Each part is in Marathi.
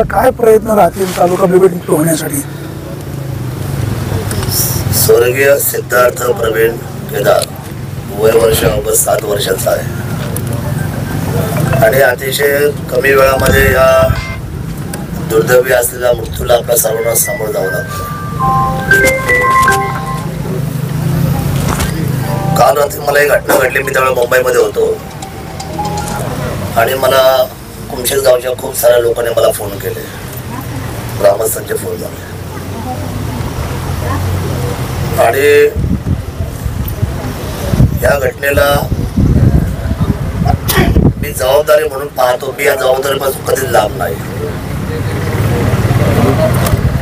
आता काय प्रयत्न राहतील तालुका बिबट मुक्त होण्यासाठी? स्वर्गीय सिद्धार्थ प्रवीण केदार वय वर्ष 7 वर्षाचा आहे आणि अतिशय कमी वेळामध्ये या दुर्दैवी असलेल्या मृत्यूला आपल्या सर्वांना सामोरं जावं लागतं. काल रात्री मला एक घटना घडली. मी त्यावेळेला मुंबईमध्ये होतो आणि मला कुमशेत गावच्या खूप साऱ्या लोकांनी मला फोन केले, ग्रामस्थांचे फोन झाले आणि या घटनेला मी जबाबदारी म्हणून पाहतो. मी या जबाबदारीपासून कधीच लांब नाही.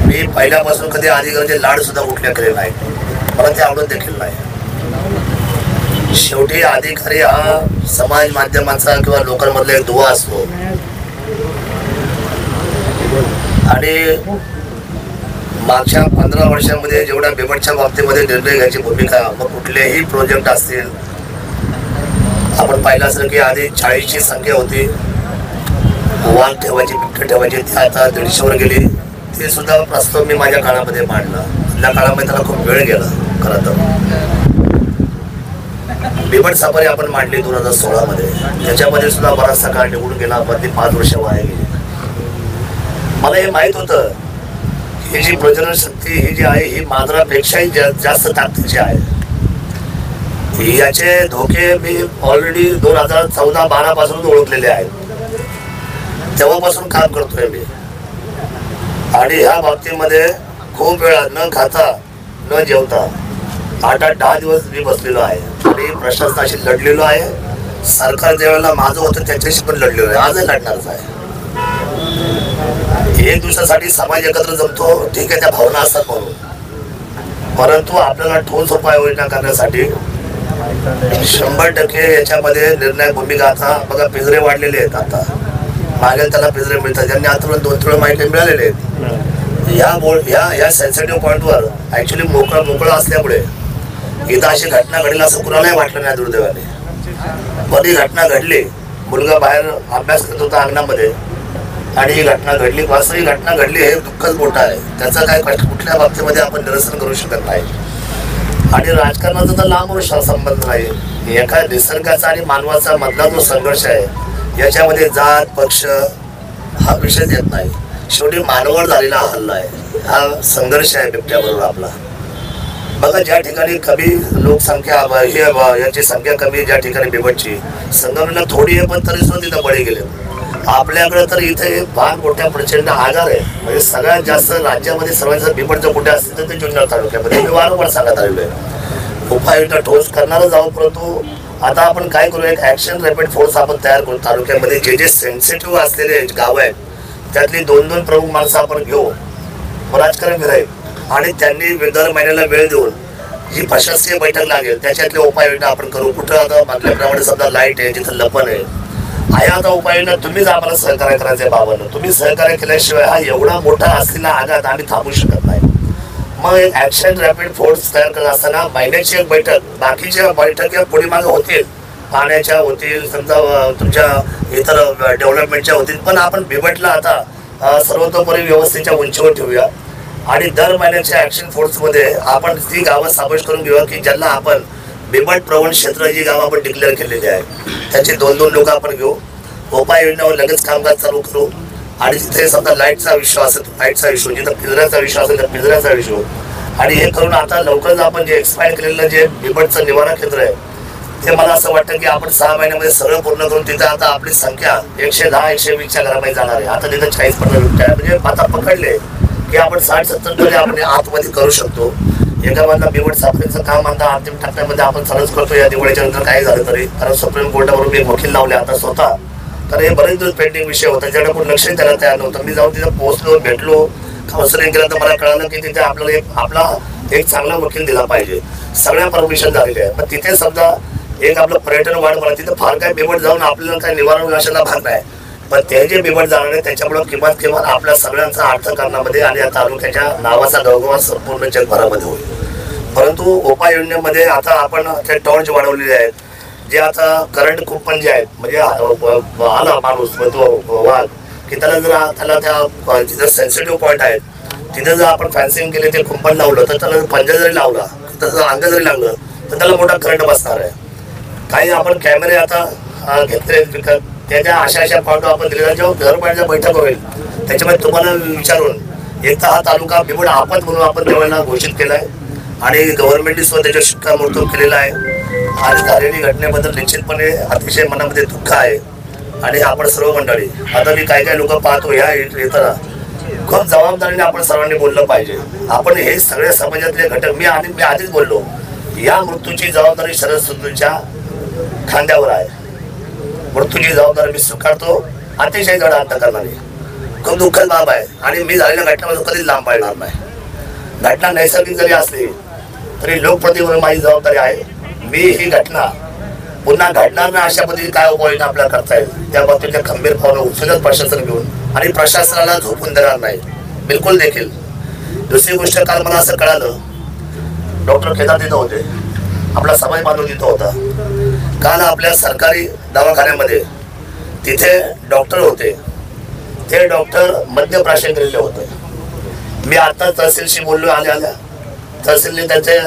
मी पहिल्यापासून कधी अधिकाऱ्याचे लाड सुद्धा कुठल्या केले नाही. मला ते आवडत देखील नाही. शेवटी अधिकारी हा समाज माध्यमाचा किंवा लोकांमधला एक दुवा असतो आणि मागच्या 15 वर्षांमध्ये जेवढ्या बिबटच्या बाबतीमध्ये निर्णय घ्यायची भूमिका, मग कुठलेही प्रोजेक्ट असतील, आपण पाहिलं असेल की आधी 40ची संख्या होती वाघ ठेवायची, बिबटे ठेवायची, ती आता 150वर गेली. ते सुद्धा प्रस्ताव मी माझ्या काळामध्ये मांडला. त्या काळामध्ये त्याला खूप वेळ गेला. खरं तर बिबट सफारी आपण मांडली 2016 मध्ये. त्याच्यामध्ये सुद्धा बराचसा काळ निघून गेला, मधली 5 वर्ष वाया गेली. मला हे माहित होतं ही जी प्रजनन शक्ती ही जी आहे ही मांजरापेक्षाही जास्त ताकदीची आहे. याचे धोके मी ऑलरेडी 2014-12 पासून ओळखलेले आहेत. तेव्हापासून काम करतोय मी आणि ह्या बाबतीमध्ये खूप वेळा न खाता न जेवता 8-10 दिवस मी बसलेलो आहे आणि प्रशासनाशी लढलेलो आहे. सरकार ज्या वेळेला माझं होतं त्याच्याशी पण लढलेलो आहे, आजही लढणारच आहे. एक दिवसासाठी समाज एकत्र जमतो, ठीक आहे, त्या भावना असतात म्हणून, परंतु आपल्याला ठोस उपाययोजना करण्यासाठी 100% याच्यामध्ये निर्णायक भूमिका. आता बघा पिंजरे वाढलेले आहेत. आता मागे त्याला पिंजरे मिळतात, ज्यांनी आतापर्यंत 2-3 माहिती मिळालेले आहेत. या सेन्सिटिव्ह पॉईंटवर ऍक्च्युली मोकळं असल्यामुळे इथं अशी घटना घडेल असं कुणालाही वाटलं नाही दुर्दैवाने. पण ही घटना घडली. मुलगा बाहेर अभ्यास करत होता अंगणामध्ये आणि ही घटना घडली. वास्तविक घटना घडली हे दुःखच मोठं आहे. त्याचा काय कुठल्या बाबतीमध्ये आपण निरसन करू शकत नाही. आणि राजकारणाचा तर लांब संबंध नाही. एका निसर्गाचा आणि मानवाचा मधला जो संघर्ष आहे याच्यामध्ये जात पक्ष हा विषय येत नाही. शेवटी मानवावर झालेला हा हल्ला आहे, हा संघर्ष आहे बिबट्याबरोबर आपला. बघा ज्या ठिकाणी कमी लोकसंख्या याची संख्या कमी, ज्या ठिकाणी बिबटची संगमनेरला थोडी आहे पण तरी सुद्धा तिथं बळी गेले. आपल्याकडे तर इथे फार मोठ्या प्रचंड आजार आहे. म्हणजे सगळ्यात जास्त राज्यामध्ये सर्वांचं बिबटचं कुठे असतील तर ते जुन्नर तालुक्यामध्ये. मी वारंवार सांगत आलेलो आहे. उपाययोजना ठोस करणारच आहोत, परंतु आता आपण काय करू, एक ऍक्शन रॅपिड फोर्स आपण तयार करू. तालुक्यामध्ये जे सेन्सिटिव्ह असलेले गावं आहेत त्यातली 2-2 प्रमुख माणसं आपण घेऊ, राजकारण करायचं आणि त्यांनी दर महिन्याला वेळ देऊन जी प्रशासकीय बैठक लागेल त्याच्यातल्या उपाययोजना आपण करू. कुठं आता म्हटल्याप्रमाणे समजा लाईट आहे, जिथं लपण आहे, आता उपाययोजना तुम्हीच आम्हाला सहकार्य करायचंय बाबांना. तुम्ही सहकार्य केल्याशिवाय हा एवढा मोठा असलेला आघात आम्ही थांबू शकत नाही. मग एक ऍक्शन रॅपिड फोर्स तयार करत असताना महिन्याची एक बैठक, बाकीच्या बैठक या पुढे मागे होतील, पाण्याच्या होतील, समजा तुमच्या इतर डेव्हलपमेंटच्या होतील, पण आपण बिबटला आता सर्वतोपरी व्यवस्थेच्या उंचीवर ठेवूया आणि दर महिन्याच्या ऍक्शन फोर्समध्ये आपण ती गावं समावेश करून घेऊया की ज्यांना आपण बिबट प्रवण क्षेत्र जी गावं आपण डिक्लेअर केलेली आहे त्याचे 2-2 लोक आपण घेऊ. उपाययोजनावर लगेच कामकाज चालू करू आणि जिथे समजा लाईटचा विषय असेल तर लाईटचा इश्यू, जिथं पिंजऱ्याचा विषय असेल तर पिंजऱ्याचा इश्यू, आणि हे करून आता लवकरच आपण जे एक्सपायर केलेलं जे बिबटचं निवारा केंद्र आहे ते मला असं वाटतं की आपण 6 महिन्यामध्ये सगळं पूर्ण करून तिथं आता आपली संख्या 110-120च्या घरामध्ये जाणार आहे. आता तिथं 40-50 बिबट्या म्हणजे आता पकडले की आपण 60-70 तरी आपण आतमध्ये करू शकतो. एका बाजूला बिबट सापडीचं काम आता अंतिम टप्प्यामध्ये आपण चालूच करतो. या दिवाळीच्या नंतर काय झालं तरी, कारण सुप्रीम कोर्टावरून मी वकील लावले आता स्वतः, तर हे बरेच दिवस पेंडिंग विषय होता ज्याला कोण लक्ष द्यायला तयार नव्हतं. मी जाऊन तिथं पोहोचलो, भेटलो, काउन्सिलिंग केलं तर मला कळालं की तिथे आपल्याला आपला एक चांगला वकील दिला पाहिजे. सगळ्या परमिशन झालेल्या आहे. पण तिथे समजा एक आपलं पर्यटन वाढ मला तिथं फार काय बिबट जाऊन आपल्याला काय निवारण विनाशाला भाग नाही, पण ते जे बिबट जाणार आहे त्याच्यामुळे किमान आपल्या सगळ्यांचा अर्थकारणामध्ये आणि या तालुक्याच्या नावाचा गौरव संपूर्ण जगभरामध्ये होईल. परंतु उपाययोजनेमध्ये आता आपण ते टॉर्च वाढवलेले आहेत, जे आता करंट कुपन जे आहेत, म्हणजे आला माणूस तो वाघ की त्याला त्या जिथं सेन्सिटिव्ह पॉईंट आहेत तिथं जर आपण फॅन्सिंग केले ते कुंपण लावलं तर त्याला पंजा जरी लावला त्याचं अंग जरी लागलं तर त्याला मोठा करंट बसणार आहे. काही आपण कॅमेरे आता घेतले विकत त्याच्या अशा पॉईंटवर आपण दिले जेव्हा घरपाडीच्या बैठक होईल त्याच्यामध्ये तुम्हाला विचारून एक तर हा तालुका बिबट आपत म्हणून आपण त्यावेळेला घोषित केलाय आणि गव्हर्नमेंटने सुद्धा त्याच्या शिक्कामोर्तब केलेला आहे. आणि झालेली घटनेबद्दल निश्चितपणे अतिशय मनामध्ये दुःख आहे. आणि आपण सर्व मंडळी आता मी काही लोक पाहतो ह्या येताना खूप जबाबदारीने आपण सर्वांनी बोललं पाहिजे. आपण हे सगळ्या समाजातले घटक मी आधीच बोललो या मृत्यूची जबाबदारी शरद सुंदरच्या खांद्यावर आहे. मृत्यूची जबाबदारी मी स्वीकारतो अतिशय जड अंत करणारी खूप दुःखद बाब आहे. आणि मी झालेल्या घटनेपासून कधीच लांब पाळणार नाही. घटना नैसर्गिक जरी असली तरी लोकप्रतिनिधी माझी जबाबदारी आहे. मी ही घटना पुन्हा घडणार नाही अशा पद्धतीने काय उपाययोजना आपल्याला करता येईल त्या बाबतीतल्या खंबीर पावलं उचलत प्रशासन घेऊन आणि प्रशासनाला झोपून देणार नाही बिलकुल देखील. दुसरी गोष्ट काल मला असं कळालं डॉक्टर केदार तिथं होते आपला समाज बांधून तिथं होता. काल आपल्या सरकारी दवाखान्यामध्ये तिथे डॉक्टर होते ते डॉक्टर मद्यप्राशन केलेले होते. मी आता तहसीलशी बोललो आल्या तहसीलने त्यांचे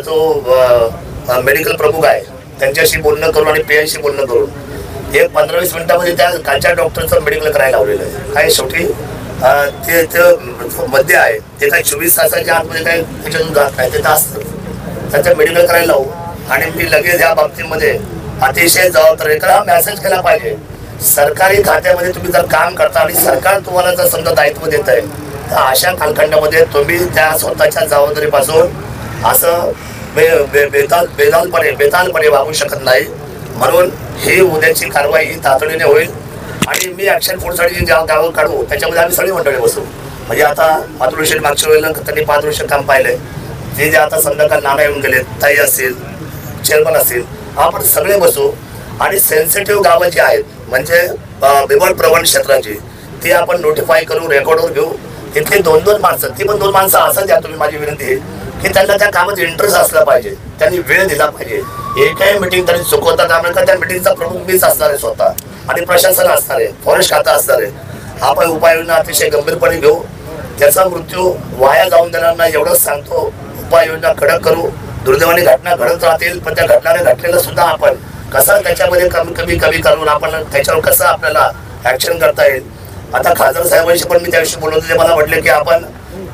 जो मेडिकल प्रमुख आहे त्यांच्याशी बोलणं करून आणि पीआयशी बोलणं करून एक 15-20 मिनिटामध्ये त्या कालच्या डॉक्टरचं मेडिकल करायला लावलेलं आहे. काय शेवटी ते मद्य आहे ते काही 24 तासाच्या आतमध्ये काही त्याच्यातून जात नाही ते असतं त्याचं मेडिकल करायला लावू. आणि मी लगेच या बाबतीमध्ये अतिशय जबाबदारी हा मेसेज केला पाहिजे. सरकारी खात्यामध्ये तुम्ही जर काम करता आणि सरकार तुम्हाला जर समजा दायित्व देत आहे तर अशा कालखंडामध्ये तुम्ही त्या स्वतःच्या जबाबदारीपासून असं बेतालपणे वागू शकत नाही. म्हणून ही उद्याची कारवाई ही तातडीने होईल आणि मी ऍक्शन फोर्ससाठी जी गावं काढू त्याच्यामध्ये आम्ही सगळी मंडळी बसू. म्हणजे आता मातृशेठ मागच्या वेळेला त्यांनी 5 वर्ष काम पाहिलंय जे आता संध्याकाळ नाना येऊन गेले ताई असतील चेअरमन असतील आपण सगळे बसू आणि सेन्सिटिव्ह गावं जी आहेत म्हणजे बिबट प्रवण क्षेत्राची ती आपण नोटिफाय करू रेकॉर्डवर घेऊ. तिथली 2-2 माणसं ती पण 2 माणसं असं द्या तुम्ही माझी विनंती आहे की त्यांना त्या कामात इंटरेस्ट असला पाहिजे त्यांनी वेळ दिला पाहिजे. एकही मिटिंग त्यांनी चुकवता कामा नये त्या मिटिंगचा प्रमुख मीच असणार आहे स्वतः आणि प्रशासन असणार आहे फॉरेस्ट खातं असणार आहे. आपण उपाययोजना अतिशय गंभीरपणे घेऊ त्याचा मृत्यू वाया जाऊन देणार नाही एवढंच सांगतो. उपाययोजना कडक करू. दुर्दैवाने घटना घडत राहतील पण त्या घटनेला सुद्धा आपण कसं त्याच्यामध्ये कमी करून आपण त्याच्यावर कसं आपल्याला ऍक्शन करता येईल. आता खासदार साहेबांशी पण मी त्याविषयी बोलत होते मला म्हटले की आपण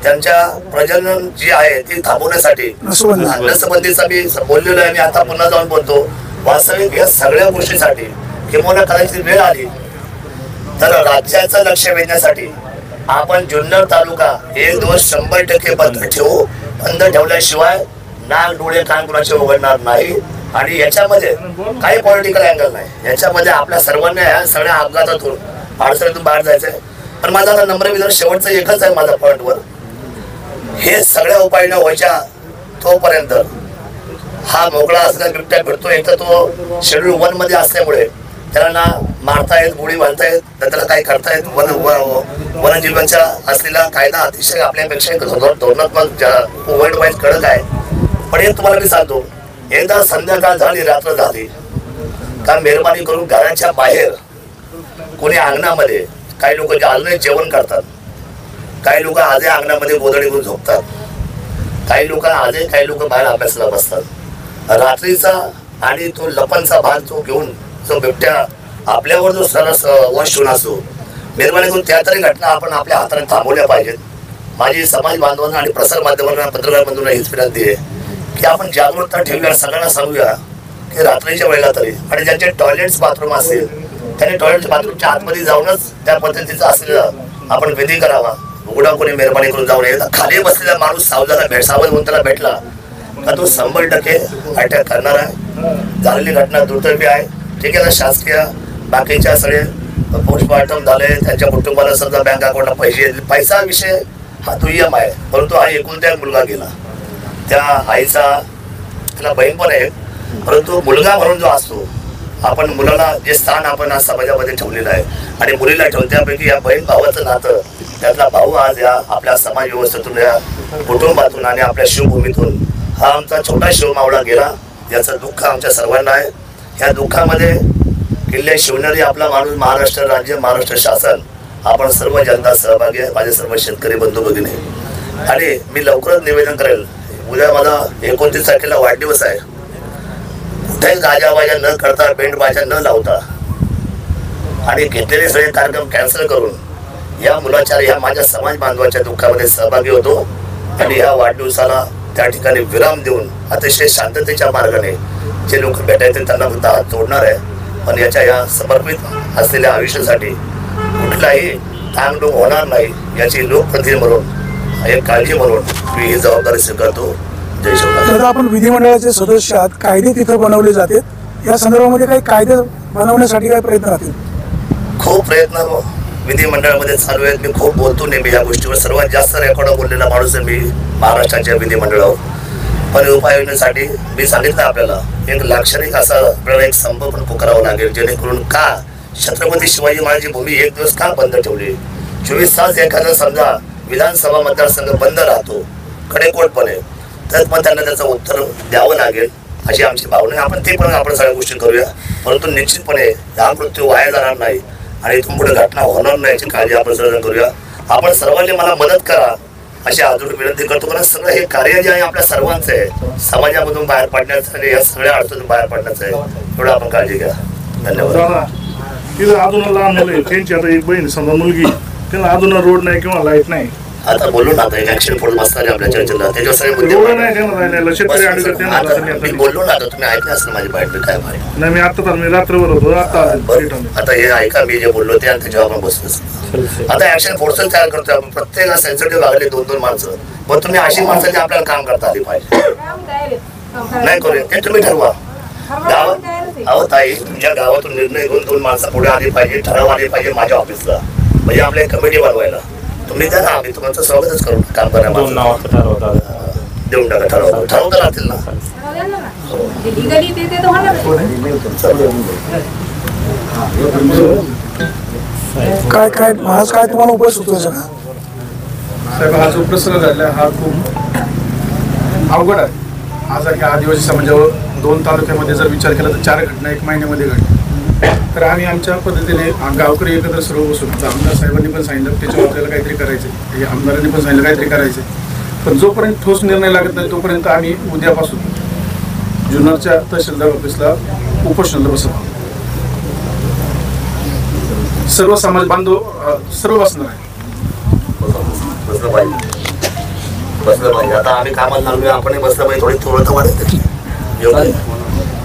त्यांच्या प्रजनन जी आहे ती थांबवण्यासाठी नसबंदीचा मी बोललेलो आहे. मी आता पुन्हा जाऊन बोलतो वास्तविक या सगळ्या गोष्टीसाठी किंवा कदाचित वेळ आली तर राज्याचं लक्ष वेधण्यासाठी आपण जुन्नर तालुका एक दिवस 100% बंद ठेवू. बंद ठेवल्याशिवाय नाक डोळे कान कुणाचे उघडणार नाही. आणि याच्यामध्ये काही पॉलिटिकल अँगल नाही. याच्यामध्ये आपल्या सर्वांना या सगळ्या अपघातातून अडचणीतून बाहेर जायचंय. पण माझा आता नम्र विधान शेवटचा एकच आहे माझा पॉईंटवर हे सगळ्या उपाययोजना व्हायच्या तोपर्यंत हा मोकळा असलेला बिबट्या फिरतो. एक तर तो शेड्यूल 1 मध्ये असल्यामुळे त्याला ना मारता येत गोळी बांधता येत तर त्याला काही करता येत. वनजीवांचा असलेला कायदा अतिशय आपल्यापेक्षा धोरणात्मक वर्ल्ड वाईज कडक आहे. पण हे तुम्हाला मी सांगतो एकदा संध्याकाळ झाली रात्र झाली का मेहरबानी करून घराच्या बाहेर कोणी अंगणामध्ये काही लोक आलने जेवण करतात काही लोक आजही अंगणामध्ये गोधडी घेऊन झोपतात काही लोक बाहेर अभ्यासाला बसतात. रात्रीचा आणि तो लपनचा भाग तो घेऊन जो बिबट्या आपल्यावर जो सरस वश होऊन असतो मेहरबानी करून त्या तरी घटना आपण आपल्या हाताने थांबवल्या पाहिजेत. माझी समाज बांधवांना आणि प्रसार माध्यमांना पत्रकार बंधूंना हीच विनंती आहे की आपण जागरूकता ठेवूया. सगळ्यांना सांगूया की रात्रीच्या वेळेला तरी आणि ज्यांचे टॉयलेट्स बाथरूम असेल त्यांनी टॉयलेट बाथरूमच्या आतमध्ये जाऊनच त्या पद्धतीचा असलेला आपण विधी करावा. उघडा कोणी मेहरबानी करून जाऊ नये. खाली बसलेला माणूस सावध होऊन त्याला भेटला का तो 100% अटॅक करणार आहे. झालेली घटना दुर्दैवी आहे. ठीक आहे. शासकीय बाकीच्या सगळे पोस्टमॉर्टम झाले त्यांच्या कुटुंबाला समजा बँक अकाउंटला पैसा विषय हा दुय्यम आहे. परंतु हा एकुलता एक मुलगा गेला. त्या आईचा त्याला बहीण पण आहे परंतु मुलगा म्हणून जो असतो आपण मुलाला जे स्थान आपण आज समाजामध्ये ठेवलेलं आहे आणि मुलीला ठेवून त्यापैकी या बहीण भावाचं नातं त्यातला भाऊ आज या आपल्या समाज व्यवस्थेतून या कुटुंबातून आणि आपल्या शिवभूमीतून हा आमचा छोटा शिवमावळा गेला. याचं दुःख आमच्या सर्वांना आहे. ह्या दुःखामध्ये किल्ले शिवणारी आपला माणूस महाराष्ट्र राज्य महाराष्ट्र शासन आपण सर्व जनता सहभागी आहे, माझे सर्व शेतकरी बंधू भगिनी. आणि मी लवकरच निवेदन करेल, उद्या मला 29 तारखेला वाढदिवस आहे. कुठेही गाजावाजा न करता, बेंडबाजा न लावता आणि घेतलेले सगळे कार्यक्रम कॅन्सल करून या मुलाच्या, या माझ्या समाज बांधवाच्या दुःखामध्ये सहभागी होतो. आणि या वाढदिवसाला त्या ठिकाणी विराम देऊन अतिशय शांततेच्या मार्गाने जे लोक भेटायचे त्यांना फक्त हात जोडणार आहे. पण या समर्पित असलेल्या आयुष्यासाठी कुठलाही तांगडूक होणार नाही याची लोकप्रतिनिधी म्हणून, एक काळजी म्हणून मी ही जबाबदारी स्वीकारतो. जय शिवराय. दादा, आपण विधिमंडळाचे सदस्य आहात, कायदे तिथं बनवले जातात, या संदर्भामध्ये काही कायदे बनवण्यासाठी काही प्रयत्न राहतील? खूप प्रयत्न विधिमंडळामध्ये चालू आहेत. मी खूप बोलतो नेहमी या गोष्टीवर. सर्वात जास्त रेकॉर्ड बोललेला माणूस आहे मी महाराष्ट्राच्या विधिमंडळावर. पण उपाययोजनेसाठी मी सांगितलं आपल्याला एक लाक्षणिक असा आपल्याला एक संप पण पुकारावा लागेल, जेणेकरून का छत्रपती शिवाजी महाराजांची भूमी एक दिवस का बंद ठेवली. 24 तास एखादा समजा विधानसभा मतदारसंघ बंद राहतो कडेकोटपणे, तर पण त्यांना त्याचं उत्तर द्यावं लागेल अशी आमची भावना आहे. आपण ते पण आपण सगळ्या गोष्टी करूया, परंतु निश्चितपणे हा मृत्यू वाया जाणार नाही आणि इथून पुढे घटना होणार नाही याची काळजी आपण सर्वजण करूया. आपण सर्वांनी मला मदत करा अशी आजून विनंती करतो. कारण सगळं हे कार्य जे आहे आपल्या सर्वांचं आहे, समाजामधून बाहेर पडण्याचं आणि या सगळ्या अडचणीतून बाहेर पडण्याचं आहे. एवढं आपण काळजी घ्या. धन्यवाद. तिथं अजून लहान मुलं त्यांची आता एक बहीण समजा मुलगी, त्यांना अजून रोड नाही किंवा लाईट नाही. आता बोललो ना, आता एक ऍक्शन फोर्स बसणार आहे आपल्या चर्चेला, त्याच्यावर सगळे मुद्दे रोड नाही त्यांना राहिलेलं, शेतकरी अडचण त्यांना आता अडचणी मी आता. बोललो ना, आता तुम्ही ऐकलं असं माझी बाईट मी काय माहिती. नाही मी आता मी रात्रभर होतो आता बरं, आता हे ऐका मी जे बोललो ते आणि त्याच्यावर आपण बसतो. आता ऍक्शन फोर्स तयार करतोय आपण. प्रत्येक सेन्सिटिव्ह लागले 2-2 माणसं, पण तुम्ही अशी माणसं जे आपल्याला काम करता आली पाहिजे. नाही करूया ते तुम्ही ठरवा. अहो ताई, तुमच्या गावातून निर्णय घेऊन 2 माणसं पुढे आली पाहिजे, ठराव आली पाहिजे माझ्या ऑफिसला, म्हणजे आपल्या कमिटी बनवायला. तुम्ही द्या ना, आम्ही तुमचं स्वागतच करू काम करण्याला. देऊन टाका ठरवतो, ठरवता राहतील ना. काय काय महाराज, काय तुम्हाला उपाय सुचवायचा का? साहेब, हा जो प्रसंग झाला हा खूप अवघड आहे. आज ह्या आदिवासी समाजावर 2 तालुक्यामध्ये जर विचार केला तर 4 घटना 1 महिन्यामध्ये घडल्या. तर आम्ही आमच्या पद्धतीने गावकरी एकत्र सर्व बसून, आमदार साहेबांनी पण सांगितलं त्याच्यावर आपल्याला काहीतरी करायचं, आमदारांनी पण सांगितलं काहीतरी करायचं. पण जोपर्यंत ठोस निर्णय लागत नाही तोपर्यंत आम्ही उद्यापासून जुन्नरच्या तहसीलदार ऑफिसला उपोषणाला बसत आहोत. सर्व समाज बांधव सर्व बसणार आहे. बसलं पाहिजे. आता आम्ही कामाला लागलोय, आपण बसलं पाहिजे. थोडी थोडं तर वाढत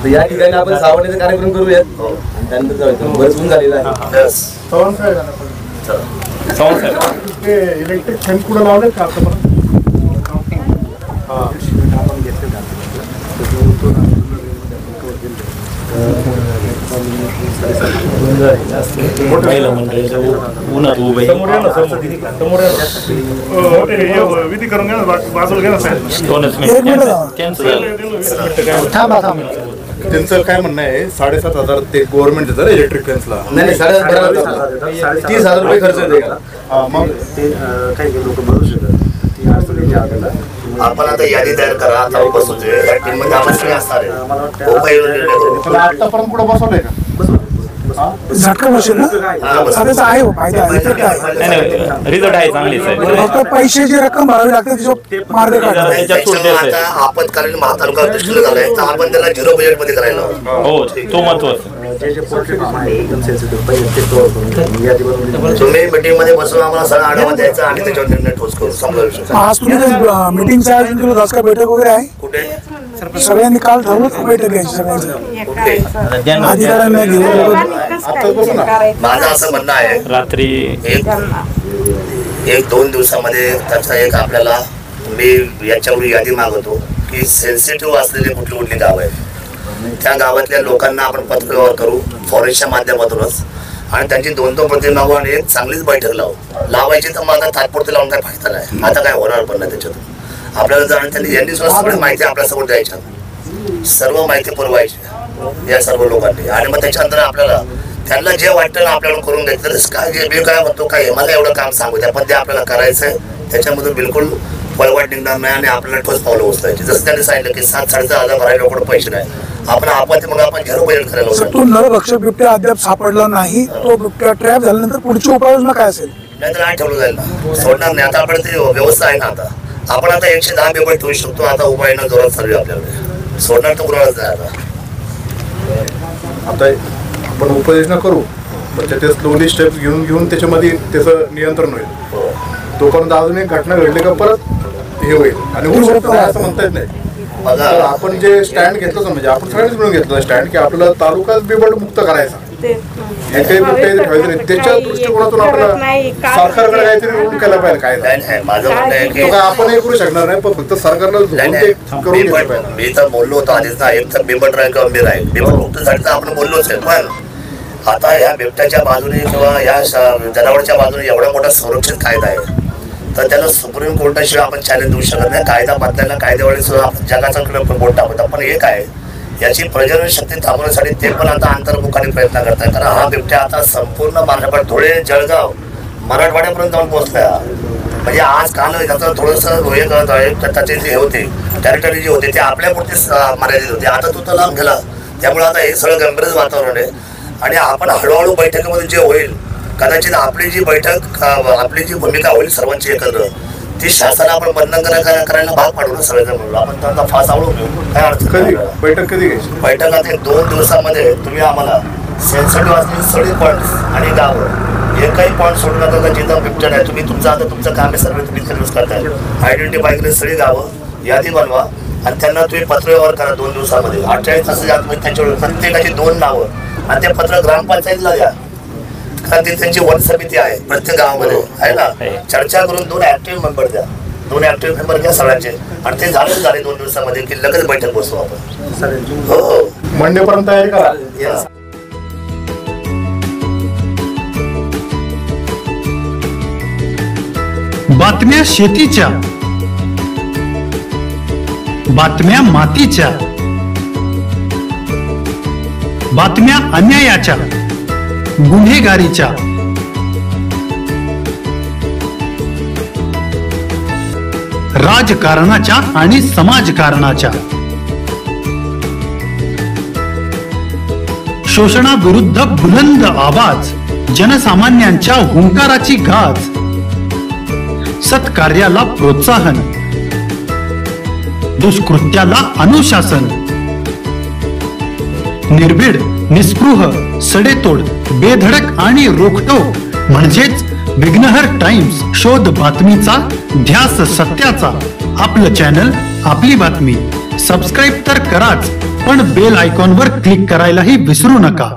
या ठिकाणी आपण सावण्याचा कार्यक्रम करूयात आणि त्यानंतर जाऊया. बरंच ऊन झालेलं आहे. चव्हाण साहेब, ते इलेक्ट्रिक फॅन कुठं लावले का आता? महिला मंडळीच्या उन्हात उभे समोर या ना, समोर या ना. विधी करून घ्या ना, बाजूला घ्या ना साहेब. 1 मिनिट जावा. त्यांचं काय म्हणणं आहे, 7,500 ते गव्हर्नमेंट देतात इलेक्ट्रिक फॅन्सला. नाही 30,000 रुपये खर्च येते का? मग ते काही लोक भरू शकतात. आपण आता यादी तयार करा. आता बसूच या टीम मध्ये आपण सगळे असणार आहे. उपाययोजना करू. त्याला आतापर्यंत कुठं बसवलंय का? झटका बसेल ना, त्याचा आहे हो फायदा आहे. तर काय रिझल्ट आहे चांगली साहेब. फक्त पैशाची रक्कम भरावी लागते, त्याच्यावर मार्ग काढला. त्याच्यामुळे आता आपत्कालीन महातालुका दृष्टीला झालाय, तर आपण त्याला 0 बजेट मध्ये करायला हवं. हो, तो महत्वाचा. जे जे पोल्ट्री फार्म आहे एकदम सेन्सिटिव्ह पहिले ते कव्हर करून यादी बनवली. तुम्ही मीटिंग मध्ये बसून आम्हाला सगळा आढावा द्यायचा आणि त्याच्यावर निर्णय ठोस करू. समजा विषय आज तुम्ही मीटिंगचं आयोजन केलं, दास का बैठक वगैरे आहे? कुठे सगळ्यांनी काल ठरवलं का बैठक घ्यायची सगळ्यांचं? कुठे अधिकाऱ्यांना घेऊन माझं असं म्हणणं आहे, रात्री 1-2 दिवसामध्ये त्याचा एक आपल्याला मी याच्यावर यादी मागवतो की सेन्सिटिव्ह असलेली कुठली कुठली गाव आहेत, त्या गावातल्या लोकांना आपण पत्रव्यवहार करू फॉरेस्टच्या माध्यमातूनच, आणि त्यांची 2-2 प्रतिनिधी आणि एक चांगलीच बैठक लावायची. तर मग आता तात्पुरती लावून काय फायदा नाही, आता काय होणार पण नाही. त्याच्यातून आपल्याला जाणून त्यांनी यांनी सुद्धा सगळी माहिती आपल्यासमोर द्यायच्या, सर्व माहिती पुरवायची या सर्व लोकांनी, आणि मग त्याच्यानंतर आपल्याला त्यांना जे वाटतं ना आपल्याला करून घ्यायचं. काय जे मी काय म्हणतो, काय मला एवढं काम सांगू द्या, पण ते आपल्याला करायचंय. त्याच्यामधून बिलकुल पळवाट निघणार नाही आणि आपल्याला ठोस पावलं उचलायची. जसं त्यांनी सांगितलं की 7-7.5 हजार भरायला एवढं पैसे नाही, आपण मग आपण झिरो बजेट करायला सर, होतो. तो नरभक्षक बिबट्या अद्याप सापडला नाही. तो बिबट्या ट्रॅप झाल्यानंतर पुढची उपाययोजना काय असेल? नाही तर नाही ठेवलं जाईल ना, सोडणार नाही. आता आपण ते व्यवस्था आहे ना, आपण आता 110 पेपर ठेवू शकतो. आता उपाययोजना जोरात चालू आहे आपल्याकडे, सोडणार तर कुणालाच नाही. आता आपण उपाययोजना करू, पण ते स्लोली स्टेप्स घेऊन त्याच्यामध्ये त्याचं नियंत्रण होईल. तोपर्यंत अजून एक घटना घडली का परत हे होईल आणि होऊ शकतं नाही असं म्हणता येत नाही. तर आपण जे स्टँड घेतलं म्हणजे आपण सगळ्यांनीच मिळून घेतलं स्टँड की आपला तालुकाच बिबट मुक्त करायचा. हे काही बिबटे ठेवायचे नाही. त्याच्या दृष्टिकोनातून आपल्याला सरकारकडे काहीतरी रूल केला पाहिजे. काय नाही, माझं म्हणणं आहे की आपण हे करू शकणार नाही, पण फक्त सरकारला करून घेतलं पाहिजे. मी तर बोललो होतो आधीच ना, एक तर बिबट राहील किंवा मी राहील. बिबट मुक्त झाली तर आपण बोललोच आहे. पण आता या बिबट्याच्या बाजूने किंवा या जनावरच्या बाजूने एवढा मोठा संरक्षित कायदा आहे, तर त्याला सुप्रीम कोर्टाशिवाय आपण चॅलेंज देऊ शकत नाही. कायदा बदलायला कायद्यावेळी सुद्धा आपण जगाचा बोट टाकतो. पण एक आहे, याची प्रजनन शक्ती थांबवण्यासाठी ते पण आता अंतर्मुखाने प्रयत्न करतात. कारण हा बिबट्या आता संपूर्ण महाराष्ट्रात, धुळे, जळगाव, मराठवाड्यापर्यंत जाऊन पोहोचला. म्हणजे आज काल त्याचं थोडंसं त्याचे जे होते टेरिटरी जे होते ते आपल्यापुरतेच मर्यादित होते. आता तो तर लांब गेला. त्यामुळे आता हे सगळं गंभीर वातावरण आहे. आणि आपण हळूहळू बैठकीमध्ये जे होईल, कदाचित आपली जी बैठक, आपली जी भूमिका होईल सर्वांची एकत्र, ती शासनाला आपण बंधन करायला भाग पाडू ना सगळेजण म्हणून. आपण त्यांना फास आवडून घेऊ, काय अडचण कधी नाही. बैठक कधी घ्यायची? बैठक आता 2 दिवसामध्ये तुम्ही आम्हाला सेन्सिटिव्ह असलेली सगळी पॉईंट्स आणि गावं एकही पॉईंट सोडू नका का जिथं बिबट्या आहे. तुम्ही तुमचं काम आहे, सर्व तुम्ही यूज करताय. आयडेंटिफाय केली सगळी गावं, यादी बनवा आणि त्यांना तुम्ही पत्र व्यवहार करा 2 दिवसामध्ये. 48 तासाच्या आत त्यांच्यावर प्रत्येकाची 2 नावं आणि ते पत्र ग्रामपंचायतीला द्या. कारण ती त्यांची वन समिती आहे प्रत्येक गावामध्ये आहे ना. चर्चा करून 2 ऍक्टिव्ह मेंबर द्या, 2 ऍक्टिव्ह मेंबर घ्या सगळ्यांचे. आणि ते झाले 2 दिवसामध्ये की लगेच बैठक बसू आपण. हो, मंडेपर्यंत तयारी करा. येस. बातम्या शेतीच्या, बातम्या मातीच्या, बातम्या अन्यायाच्या, गुन्हेगारीच्या, राजकारणाच्या आणि समाजकारणाच्या, शोषणाविरुद्ध बुलंद आवाज, जनसामान्यांच्या हुंकाराची गाज, सत्कार्याला प्रोत्साहन, दुष्कृत्याला अनुशासन, निर्भीड, निस्पृह, सडेतोड, बेधडक आणि रोखटोक म्हणजेच विघ्नहर टाइम्स. शोध बातमीचा, ध्यास सत्याचा. आपलं चॅनल, आपली बातमी. सबस्क्राईब तर कराच, पण बेल आयकॉनवर क्लिक करायलाही विसरू नका.